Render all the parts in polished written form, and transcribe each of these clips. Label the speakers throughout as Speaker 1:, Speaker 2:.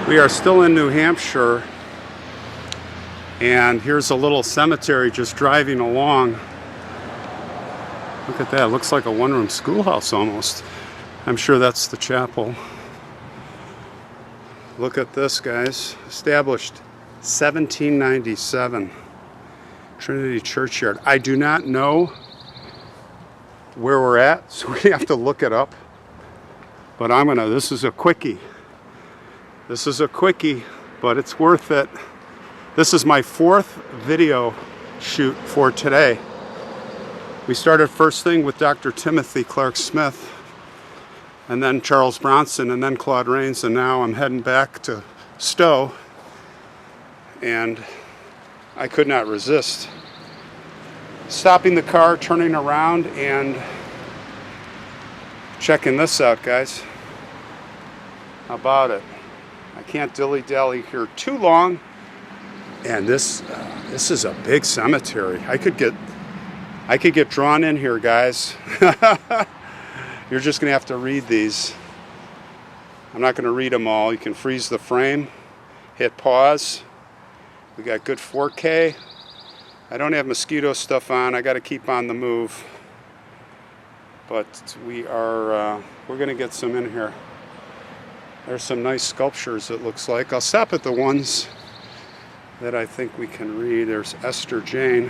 Speaker 1: We are still in New Hampshire, and here's a little cemetery just driving along. Look at that, it looks like a one-room schoolhouse almost. I'm sure that's the chapel. Look at this, guys. Established 1797. Trinity Churchyard. I do not know where we're at, so we have to look it up. But this is a quickie. This is a quickie, but it's worth it. This is my 4th video shoot for today. We started first thing with Dr. Timothy Clark Smith, and then Charles Bronson, and then Claude Rains, and now I'm heading back to Stowe, and I could not resist stopping the car, turning around, and checking this out, guys. How about it? I can't dilly-dally here too long. And this is a big cemetery. I could get drawn in here, guys. You're just gonna have to read these. I'm not gonna read them all. You can freeze the frame, hit pause. We got good 4K. I don't have mosquito stuff on. I got to keep on the move. But we're gonna get some in here. There's some nice sculptures, it looks like. I'll stop at the ones that I think we can read. There's Esther Jane.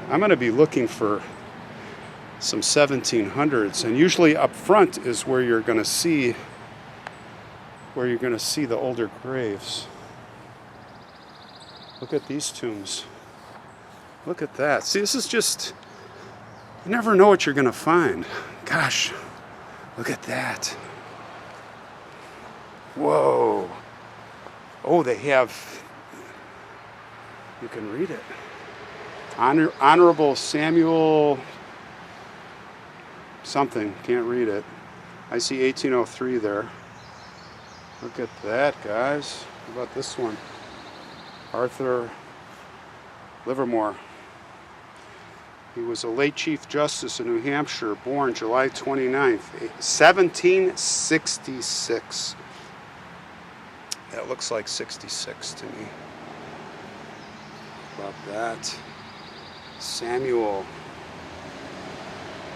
Speaker 1: I'm going to be looking for some 1700s, and usually up front is where you're going to see the older graves. Look at these tombs. Look at that. See, this is just, you never know what you're going to find. Gosh, look at that. Whoa. Oh, they have, you can read it. Honorable Samuel something, can't read it. I see 1803 there. Look at that, guys. How about this one? Arthur Livermore. He was a late Chief Justice in New Hampshire, born July 29th, 1766. That looks like 66 to me. How about that? Samuel.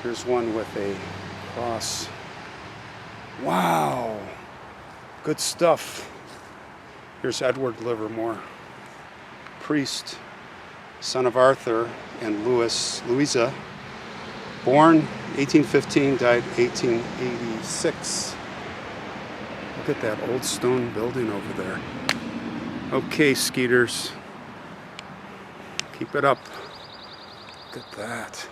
Speaker 1: Here's one with a cross. Wow. Good stuff. Here's Edward Livermore. Priest, son of Arthur and Louisa. Born 1815, died 1886. Look at that old stone building over there. Okay, Skeeters. Keep it up. Look at that.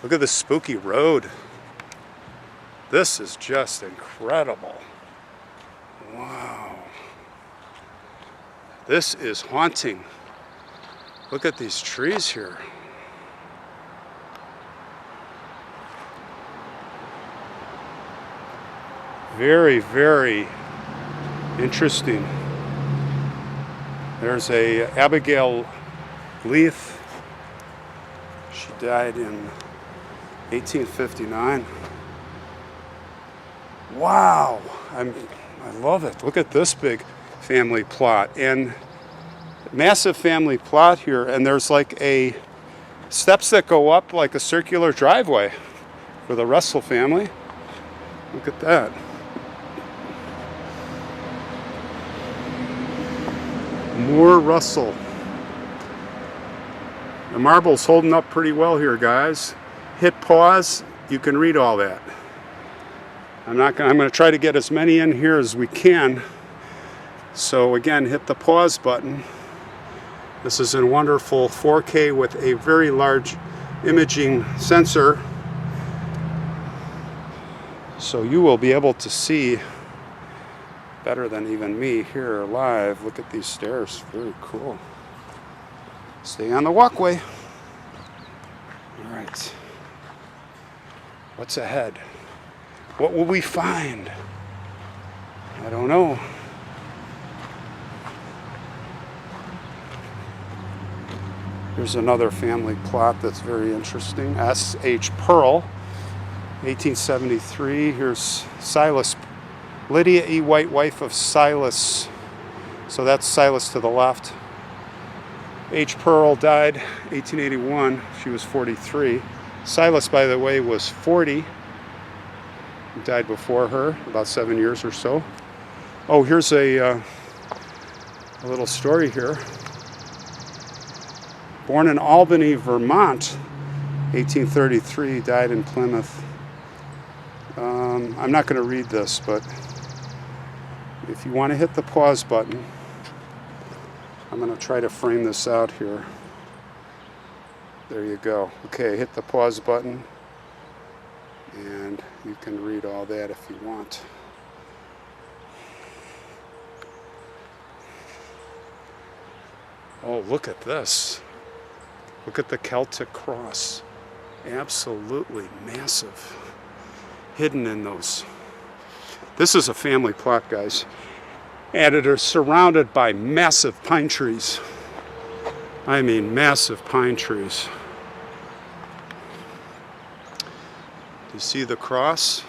Speaker 1: Look at this spooky road. This is just incredible. Wow. This is haunting. Look at these trees here. Very, very interesting. There's a Abigail Leith. She died in 1859. Wow, I love it. Look at this big family plot, and massive family plot here, and there's like a steps that go up like a circular driveway for the Russell family. Look at that. More Russell. The marble's holding up pretty well here, guys. Hit pause, you can read all that. I'm going to try to get as many in here as we can. So again, hit the pause button. This is in wonderful 4K with a very large imaging sensor. So you will be able to see better than even me here live. Look at these stairs, very cool. Stay on the walkway. All right. What's ahead? What will we find? I don't know. Here's another family plot that's very interesting. S.H. Pearl. 1873. Here's Silas, Lydia E. White, wife of Silas. So that's Silas to the left. H. Pearl died 1881. She was 43. Silas, by the way, was 40. He died before her, about 7 years or so. Oh, here's a little story here. Born in Albany, Vermont, 1833, died in Plymouth. I'm not going to read this, but if you want to hit the pause button, I'm going to try to frame this out here. There you go. Okay, hit the pause button, and you can read all that if you want. Oh, look at this. Look at the Celtic cross. Absolutely massive. Hidden in those. This is a family plot, guys. And it is surrounded by massive pine trees. I mean, massive pine trees. Do you see the cross?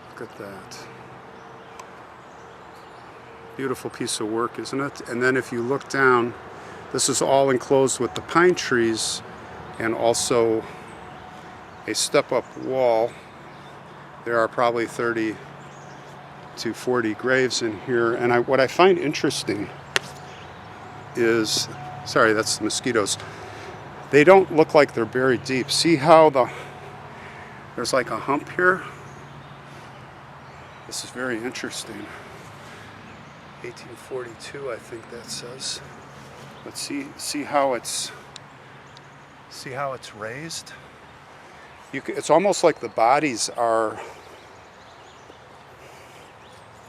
Speaker 1: Look at that. Beautiful piece of work, isn't it? And then if you look down, this is all enclosed with the pine trees and also a step-up wall. There are probably 30 to 40 graves in here. And what I find interesting is, sorry, that's the mosquitoes. They don't look like they're buried deep. See how there's like a hump here? This is very interesting. 1842, I think that says. But see how it's raised. It's almost like the bodies are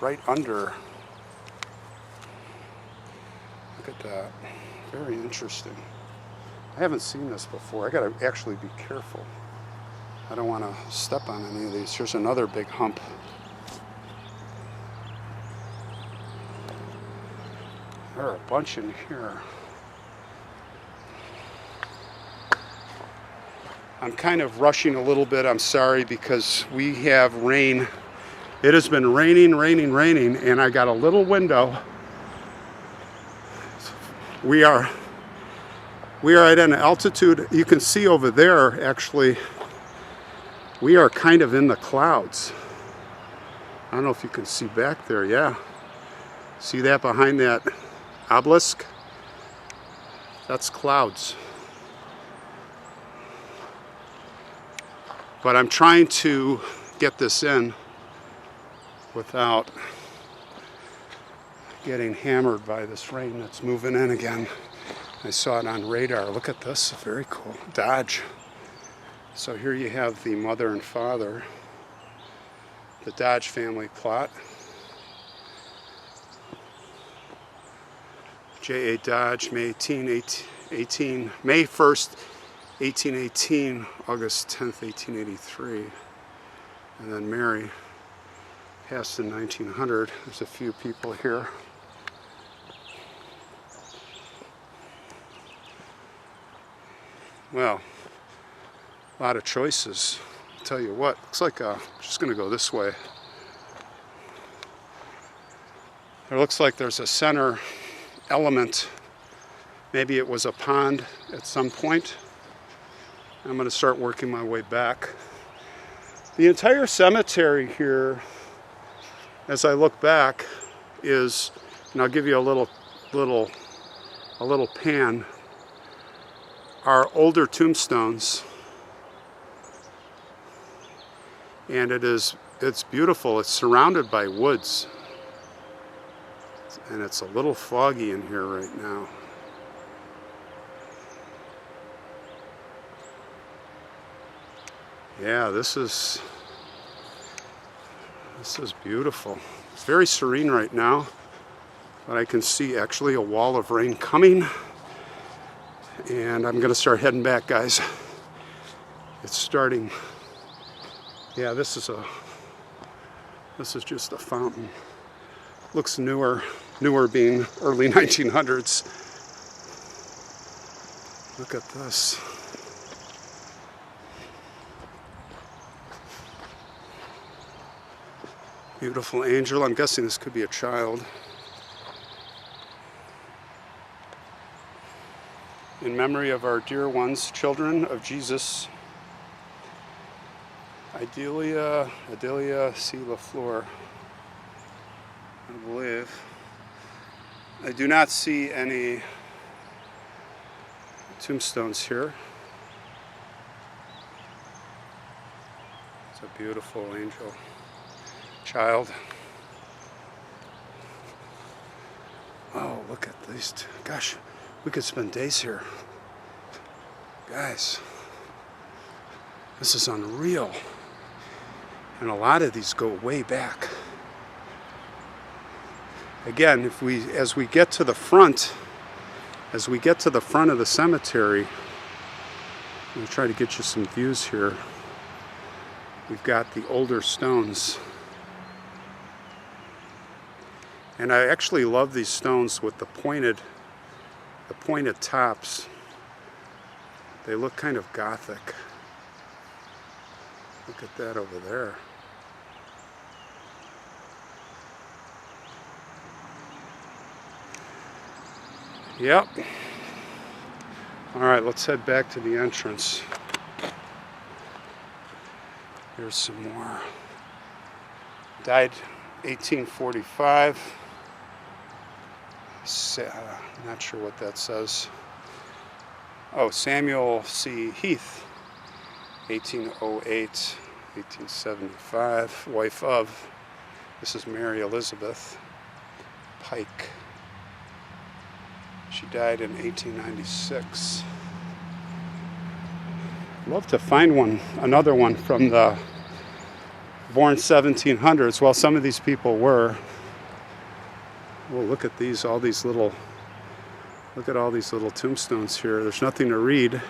Speaker 1: right under. Look at that. Very interesting. I haven't seen this before. I gotta actually be careful. I don't want to step on any of these. Here's another big hump. There are a bunch in here. I'm kind of rushing a little bit, I'm sorry, because we have rain. It has been raining, and I got a little window. We are at an altitude, you can see over there, actually, we are kind of in the clouds. I don't know if you can see back there, yeah. See that behind that obelisk? That's clouds. But I'm trying to get this in without getting hammered by this rain that's moving in again. I saw it on radar. Look at this, very cool. Dodge. So here you have the mother and father, the Dodge family plot. J.A. Dodge, May 1st, 1818, August 10th, 1883. And then Mary passed in 1900. There's a few people here. Well, a lot of choices. I'll tell you what, looks like I'm just going to go this way. There looks like there's a center element. Maybe it was a pond at some point. I'm going to start working my way back. The entire cemetery here, as I look back, is, and I'll give you a little pan, are older tombstones. And it's beautiful. It's surrounded by woods. And it's a little foggy in here right now. Yeah, this is beautiful. It's very serene right now, but I can see actually a wall of rain coming. And I'm going to start heading back, guys. It's starting. Yeah, this is just a fountain. Looks newer being early 1900s. Look at this. Beautiful angel. I'm guessing this could be a child. In memory of our dear ones, children of Jesus. Adelia C. LaFleur, I believe. I do not see any tombstones here. It's a beautiful angel. Child. Oh, look at these two. Gosh, we could spend days here. Guys, this is unreal. And a lot of these go way back. Again, as we get to the front of the cemetery, I'm going to try to get you some views here. We've got the older stones. And I actually love these stones with the pointed tops. They look kind of Gothic. Look at that over there. Yep. All right, let's head back to the entrance. Here's some more. Died 1845. Not sure what that says. Oh, Samuel C. Heath, 1808, 1875. Wife of, this is Mary Elizabeth Pike. She died in 1896. I'd love to find another one from the born 1700s. Well, some of these people were. Well, look at these, look at all these little tombstones here. There's nothing to read.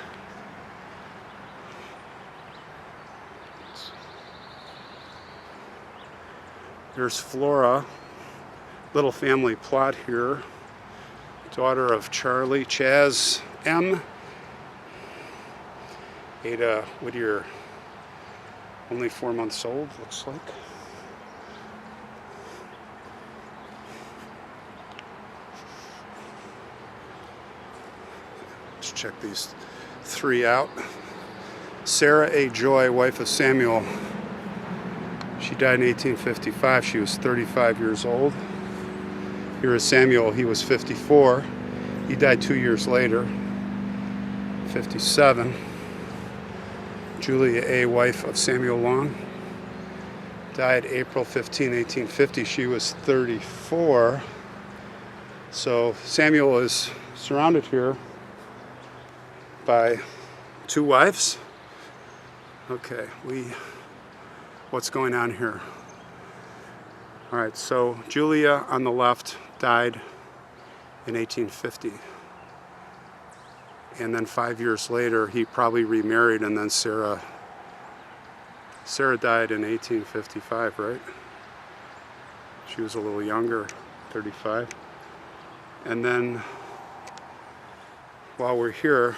Speaker 1: There's Flora, little family plot here. Daughter of Charlie, Chaz M. Ada Whittier, only 4 months old, looks like. Let's check these three out. Sarah A. Joy, wife of Samuel. She died in 1855. She was 35 years old. Here is Samuel. He was 54. He died 2 years later, 57. Julia A., wife of Samuel Long, died April 15, 1850. She was 34. So Samuel is surrounded here by two wives. Okay, what's going on here? All right, so Julia on the left died in 1850. And then 5 years later, he probably remarried, and then Sarah died in 1855, right? She was a little younger, 35. And then, while we're here,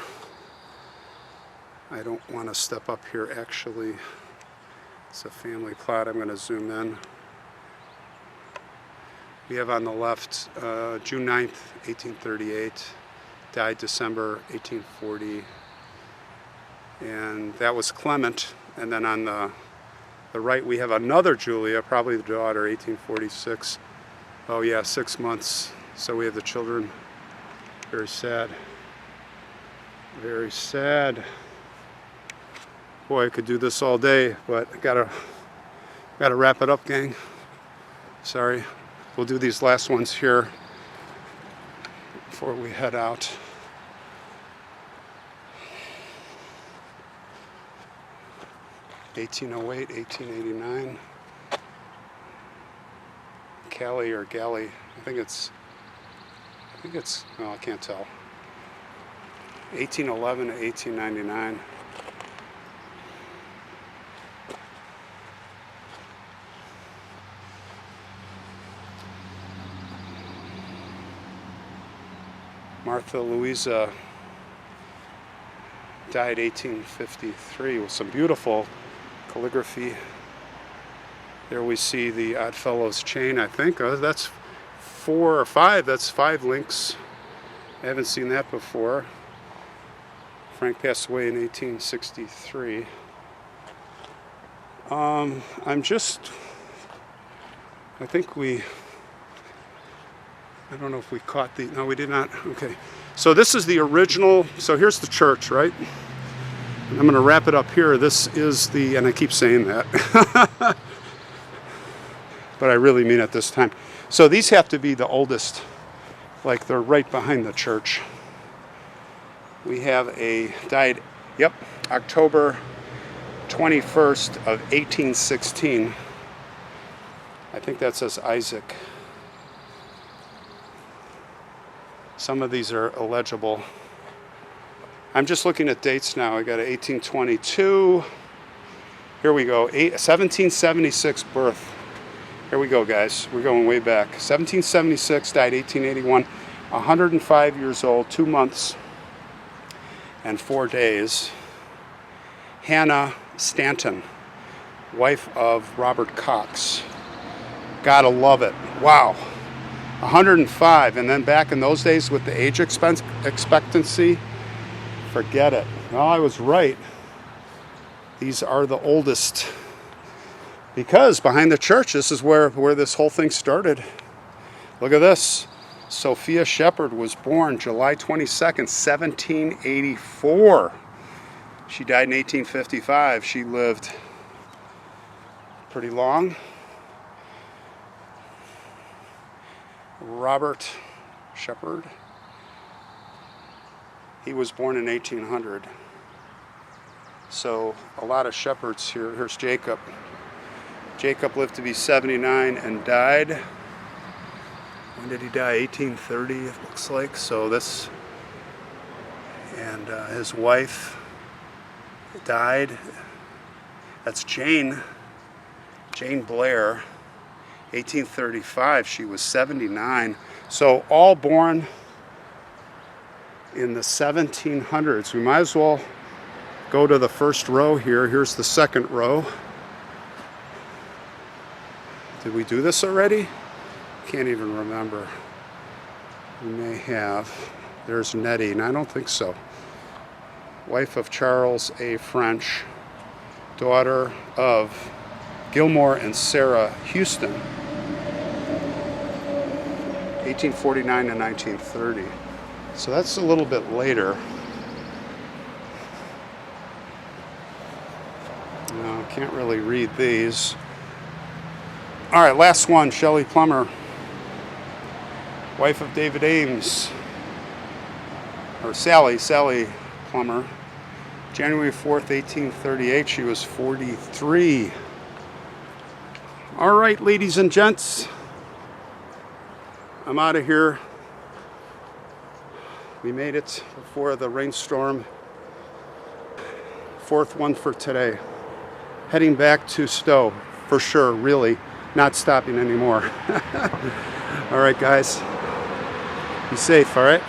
Speaker 1: I don't want to step up here actually. It's a family plot. I'm going to zoom in. We have on the left June 9th, 1838, died December 1840, and that was Clement. And then on the right we have another Julia, probably the daughter, 1846. Oh yeah, 6 months. So we have the children. Very sad. Very sad. Boy, I could do this all day, but I gotta wrap it up, gang. Sorry. We'll do these last ones here before we head out. (1808, 1889). Callie or Galley. I think it's. Well, I can't tell. 1811 to 1899. Martha Louisa died 1853 with some beautiful calligraphy There we see the Oddfellows chain, I think. Oh, that's 4 or 5. That's 5 links. I haven't seen that before. Frank passed away in 1863. I don't know if we caught the, no, we did not. Okay. So this is the original, so here's the church, right? And I'm going to wrap it up here. This is the, and I keep saying that, but I really mean it this time. So these have to be the oldest, like they're right behind the church. We have a, died, yep, October 21st of 1816. I think that says Isaac. Some of these are illegible. I'm just looking at dates now. I got a 1822. Here we go, 1776 birth. Here we go, guys. We're going way back. 1776, died 1881. 105 years old, 2 months and 4 days. Hannah Stanton, wife of Robert Cox. Gotta love it. Wow. 105, and then back in those days with the age expectancy, forget it. Well, I was right. These are the oldest, because behind the church, this is where this whole thing started. Look at this. Sophia Shepherd was born July 22nd, 1784. She died in 1855. She lived pretty long. Robert Shepherd, he was born in 1800. So a lot of shepherds here. Here's Jacob. Jacob lived to be 79 and died. When did he die? 1830, it looks like. So this, and his wife died. That's Jane Blair. 1835, she was 79. So all born in the 1700s. We might as well go to the first row here. Here's the second row. Did we do this already? Can't even remember. We may have. There's Nettie, and I don't think so. Wife of Charles A. French, daughter of Gilmore and Sarah Houston, 1849 to 1930. So that's a little bit later. No, can't really read these. All right, last one, Shelley Plummer, wife of David Ames, or Sally Plummer, January 4th, 1838. She was 43. All right, ladies and gents, I'm out of here. We made it before the rainstorm. Fourth one for today. Heading back to Stowe, for sure, really. Not stopping anymore. All right, guys. Be safe, all right?